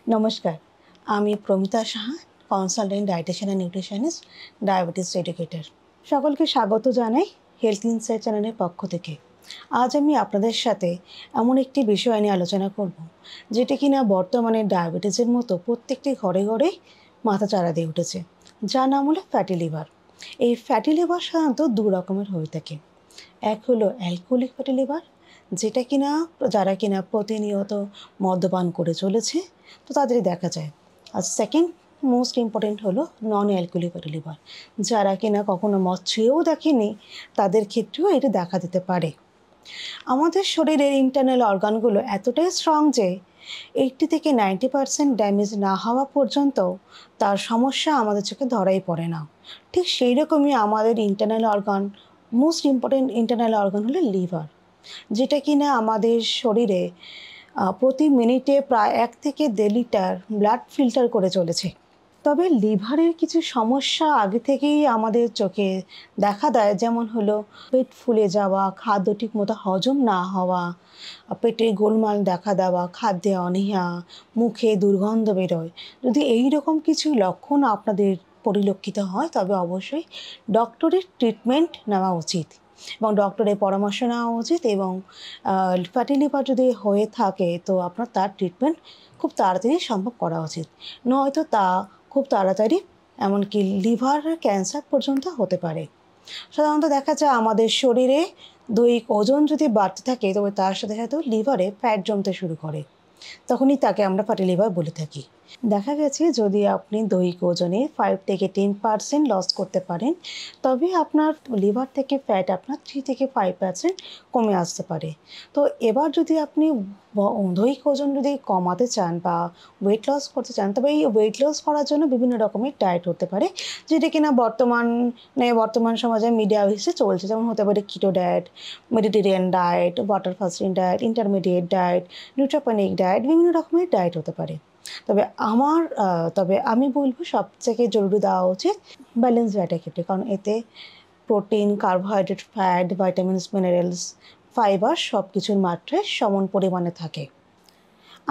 নমস্কার, আমি Promita Saha, consultant dietician and nutritionist, diabetes educator. সকলকে স্বাগত জানাই হেলথ ইনসাইট চ্যানেলের পক্ষ থেকে। আজ আমি আপনাদের সাথে এমন একটি বিষয় নিয়ে আলোচনা করব, যেটি কিনা বর্তমানে ডায়াবেটিসের মতো প্রত্যেকটি ঘরে ঘরেই মাথাচাড়া দিয়ে উঠেছে, যার নাম হলো ফ্যাটি লিভার। এই ফ্যাটি লিভার সাধারণত দু রকমের হয়ে থাকে। এক হলো অ্যালকোহলিক ফ্যাটি লিভার, যেটা কিনা যারা কিনা প্রতিনিয়ত মদ্যপান করে চলেছে, তো তাদের দেখা যায়। আর সেকেন্ড মোস্ট ইম্পর্টেন্ট হলো নন অ্যালকোহলিক ফ্যাটি লিভার, যারা কিনা কখনো মদ ছুঁয়েও দেখেনি, তাদের ক্ষেত্রেও এটা দেখা দিতে পারে। আমাদের শরীরের ইন্টারনাল অর্গানগুলো এতটাই স্ট্রং যে 80 থেকে 90% ড্যামেজ না হওয়া পর্যন্ত তার সমস্যা আমাদের চোখে ধরাই পড়ে না। ঠিক সেই রকমই আমাদের internal organ, most important internal organ হলো লিভার, যেটা কিনা আমাদের শরীরে প্রতি মিনিটে প্রায় 1 থেকে 1.5 লিটার ব্লাড ফিল্টার করে চলেছে। তবে লিভারের কিছু সমস্যা আগে থেকেই আমাদের চোখে দেখা দেয়, যেমন হলো পেট ফুলে যাওয়া, খাদ্য ঠিকমতো হজম না হওয়া, পেটে গোলমাল দেখা দেওয়া, খাদ্যে অনীহা, মুখে দুর্গন্ধ বেরোয়। যদি এই রকম কিছু লক্ষণ আপনাদের পরিলক্ষিত হয়, তবে অবশ্যই ডক্টরের ট্রিটমেন্ট নেওয়া উচিত এবং ডক্টরের পরামর্শ নেওয়া উচিত। এবং ফ্যাটি লিভার যদি হয়ে থাকে, তো আপনার তার ট্রিটমেন্ট খুব তাড়াতাড়ি সম্ভব করা উচিত, নয়তো তা খুব তাড়াতাড়ি এমনকি লিভার ক্যান্সার পর্যন্ত হতে পারে। সাধারণত দেখা যায় আমাদের শরীরে দৈহিক ওজন যদি বাড়তে থাকে, তবে তার সাথে সাথেও লিভারে ফ্যাট জমতে শুরু করে, তখনই তাকে আমরা ফ্যাটি লিভার বলে থাকি। দেখা গেছে যদি আপনি দৈহিক ওজনে 5 থেকে 10% লস করতে পারেন, তবে আপনার লিভার থেকে ফ্যাট আপনার 3 থেকে 5% কমে আসতে পারে। তো এবার যদি আপনি দৈহিক ওজন যদি কমাতে চান বা ওয়েট লস করতে চান, তবে এই ওয়েট লস করার জন্য বিভিন্ন রকমের ডায়েট হতে পারে, যেটা কিনা বর্তমান সমাজে মিডিয়া হিসেবে চলছে। যেমন হতে পারে keto diet, Mediterranean diet, water fasting diet, intermediate diet, neutropenic diet, বিভিন্ন রকমের ডায়েট হতে পারে। তবে আমি বলবো সবথেকে জরুরি দেওয়া উচিত ব্যালেন্স ডায়েটের ক্ষেত্রে, কারণ এতে protein, carbohydrate, fat, vitamins, minerals, fibre সব কিছুর মাত্রায় সমান পরিমাণে থাকে।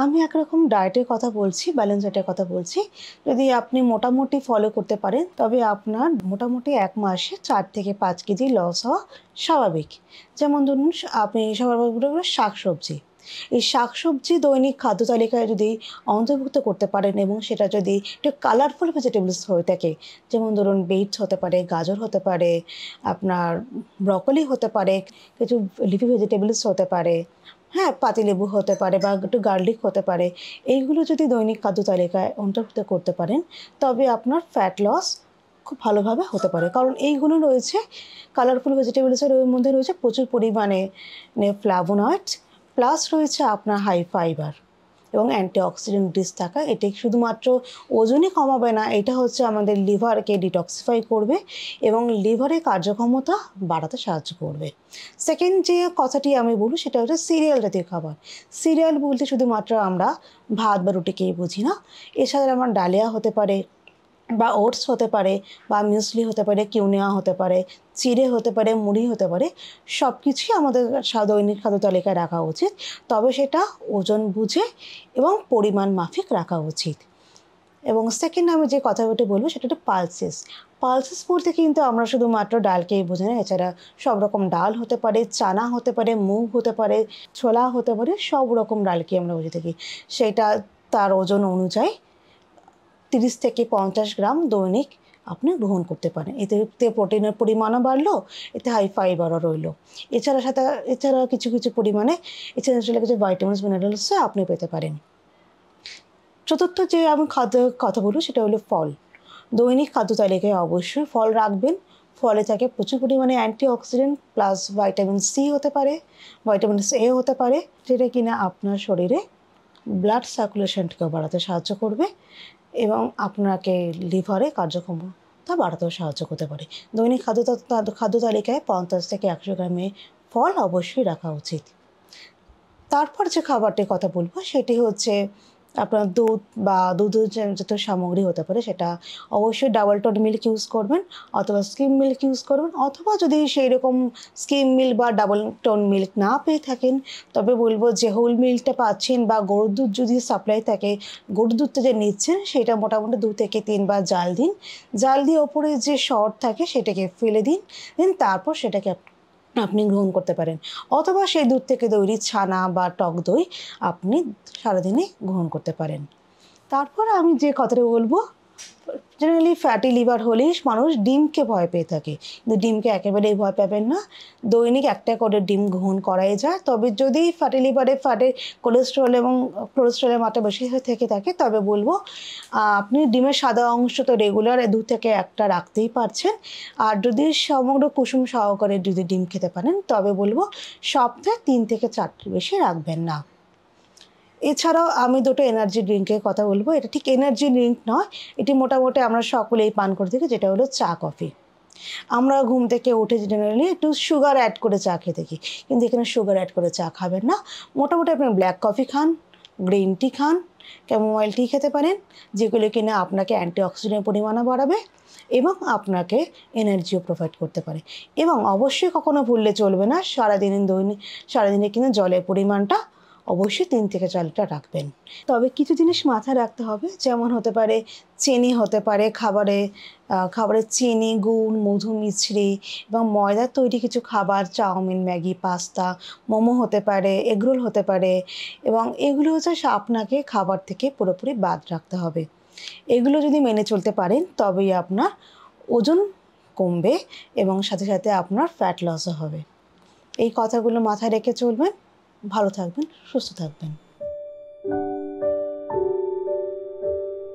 আমি একরকম ডায়েটের কথা বলছি, ব্যালেন্স ডায়েটের কথা বলছি। যদি আপনি মোটামুটি ফলো করতে পারেন, তবে আপনার মোটামুটি 1 মাসে 4 থেকে 5 কেজি লস হওয়া স্বাভাবিক। যেমন ধরুন, আপনি সবার শাকসবজি, এই শাকসবজি দৈনিক খাদ্য তালিকায় যদি অন্তর্ভুক্ত করতে পারেন এবং সেটা যদি একটু কালারফুল ভেজিটেবলস হয়ে থাকে, যেমন ধরুন বিটস হতে পারে, গাজর হতে পারে, আপনার ব্রকলি হতে পারে, কিছু লিফি ভেজিটেবলস হতে পারে, হ্যাঁ, পাতিলেবু হতে পারে বা একটু গার্লিক হতে পারে। এইগুলো যদি দৈনিক খাদ্য তালিকায় অন্তর্ভুক্ত করতে পারেন, তবে আপনার ফ্যাট লস খুব ভালোভাবে হতে পারে। কারণ এইগুলো রয়েছে কালারফুল ভেজিটেবলসের মধ্যে রয়েছে প্রচুর পরিমাণে ফ্ল্যাভোনয়েডস, প্লাস রয়েছে আপনার হাই ফাইবার এবং অ্যান্টিঅক্সিডেন্ট রিচ থাকা। এটি শুধুমাত্র ওজনই কমাবে না, এটা হচ্ছে আমাদের লিভারকে ডিটক্সিফাই করবে এবং লিভারের কার্যক্ষমতা বাড়াতে সাহায্য করবে। সেকেন্ড যে কথাটি আমি বলব, সেটা হচ্ছে সিরিয়াল জাতীয় খাবার। সিরিয়াল বলতে শুধুমাত্র আমরা ভাত বা রুটিকেই বুঝি না। এছাড়া আমার ডালিয়া হতে পারে বা ওটস হতে পারে বা মিউসলি হতে পারে, কিউনিয়া হতে পারে, চিড়ে হতে পারে, মুড়ি হতে পারে। সব কিছুই আমাদের দৈনিক খাদ্য তালিকায় রাখা উচিত, তবে সেটা ওজন বুঝে এবং পরিমাণ মাফিক রাখা উচিত। এবং সেকেন্ড আমি যে কথাটি বলবো, সেটা হচ্ছে পালসেস। পালসেস বলতে কিন্তু আমরা শুধুমাত্র ডালকেই বুঝি না, এছাড়া সব রকম ডাল হতে পারে, চানা হতে পারে, মুগ হতে পারে, ছোলা হতে পারে, সব রকম ডালকে আমরা বুঝে থাকি। সেটা তার ওজন অনুযায়ী 30 থেকে 50 গ্রাম দৈনিক আপনি গ্রহণ করতে পারেন। এতে প্রোটিনের পরিমাণও বাড়লো, এতে হাই ফাইবারও রইলো। এছাড়া কিছু পরিমাণে এসেনশিয়াল কিছু ভাইটামিনস, মিনারেলসও আপনি পেতে পারেন। চতুর্থ যে আমি কথা বলবো, সেটা হলো ফল। দৈনিক খাদ্য তালিকায় অবশ্যই ফল রাখবেন। ফলে থাকে প্রচুর পরিমাণে অ্যান্টিঅক্সিডেন্ট প্লাস ভাইটামিন সি হতে পারে, ভাইটামিন এ হতে পারে, যেটা কিনা আপনার শরীরে ব্লাড সার্কুলেশনটাকে বাড়াতে সাহায্য করবে এবং আপনাকে লিভারে কার্যক্ষমতা বাড়াতেও সাহায্য করতে পারে। দৈনিক খাদ্য তালিকায় 50 থেকে 100 গ্রামে ফল অবশ্যই রাখা উচিত। তারপর যে খাবারটির কথা বলবো, সেটি হচ্ছে আপনার দুধ বা দুধের জাতীয় সামগ্রী হতে পারে, সেটা অবশ্যই ডাবল টোন মিল্ক ইউজ করবেন অথবা স্কিম মিল্ক ইউজ করবেন, অথবা যদি সেই রকম স্কিম মিল্ক বা ডাবল টোন মিল্ক না পেয়ে থাকেন তবে বলবো যে হোল মিল্কটা পাচ্ছেন বা গরুর দুধ যদি সাপ্লাই থাকে, গরুর দুধটা যে নিচ্ছেন সেটা মোটামুটি 2 থেকে 3 বার জাল দিন। জাল দিয়ে ওপরে যে সর থাকে সেটাকে ফেলে দিন, দেন তারপর সেটাকে আপনি গ্রহণ করতে পারেন, অথবা সেই দুধ থেকে তৈরি ছানা বা টক দই আপনি সারাদিনে গ্রহণ করতে পারেন। তারপর আমি যে কথাটা বলবো, জেনারেলি ফ্যাটি লিভার হলেই মানুষ ডিমকে ভয় পেয়ে থাকে, কিন্তু ডিমকে একেবারেই ভয় পাবেন না। দৈনিক একটা করে ডিম গ্রহণ করাই যায়। তবে যদি ফ্যাটি লিভারে কোলেস্টেরল এবং কোলেস্টেরলের মাত্রা বেশি হয়ে থেকে থাকে তবে বলবো আপনি ডিমের সাদা অংশ তো রেগুলার 2 থেকে 1টা রাখতেই পারছেন। আর যদি সমগ্র কুসুম সহকারে যদি ডিম খেতে পারেন তবে বলবো সপ্তাহে 3 থেকে 4টির বেশি রাখবেন না। এছাড়াও আমি দুটো এনার্জি ড্রিঙ্কের কথা বলবো। এটা ঠিক এনার্জি ড্রিঙ্ক নয়, এটি মোটামুটি আমরা সকলেই পান করে থাকি, যেটা হলো চা কফি। আমরা ঘুম থেকে উঠে জেনারেলি একটু সুগার অ্যাড করে চা খেয়ে থাকি, কিন্তু এখানে সুগার অ্যাড করে চা খাবেন না। মোটামুটি আপনি ব্ল্যাক কফি খান, গ্রিন টি খান, ক্যামোমাইল টি খেতে পারেন, যেগুলো কিনা আপনাকে অ্যান্টিঅক্সিডেন্টের পরিমাণও বাড়াবে এবং আপনাকে এনার্জিও প্রোভাইড করতে পারে। এবং অবশ্যই কখনো ভুললে চলবে না, সারাদিনে কিন্তু জলের পরিমাণটা অবশ্যই 3 থেকে 4 লিটার রাখবেন। তবে কিছু জিনিস মাথায় রাখতে হবে, যেমন হতে পারে চিনি হতে পারে খাবারে চিনি, গুড়, মধু, মিছরি এবং ময়দার তৈরি কিছু খাবার, চাউমিন, ম্যাগি, পাস্তা, মোমো হতে পারে, এগরোল হতে পারে, এবং এগুলো হচ্ছে আপনাকে খাবার থেকে পুরোপুরি বাদ রাখতে হবে। এগুলো যদি মেনে চলতে পারেন তবেই আপনার ওজন কমবে এবং সাথে সাথে আপনার ফ্যাট লসও হবে। এই কথাগুলো মাথায় রেখে চলবেন। ভালো থাকবেন, সুস্থ থাকবেন।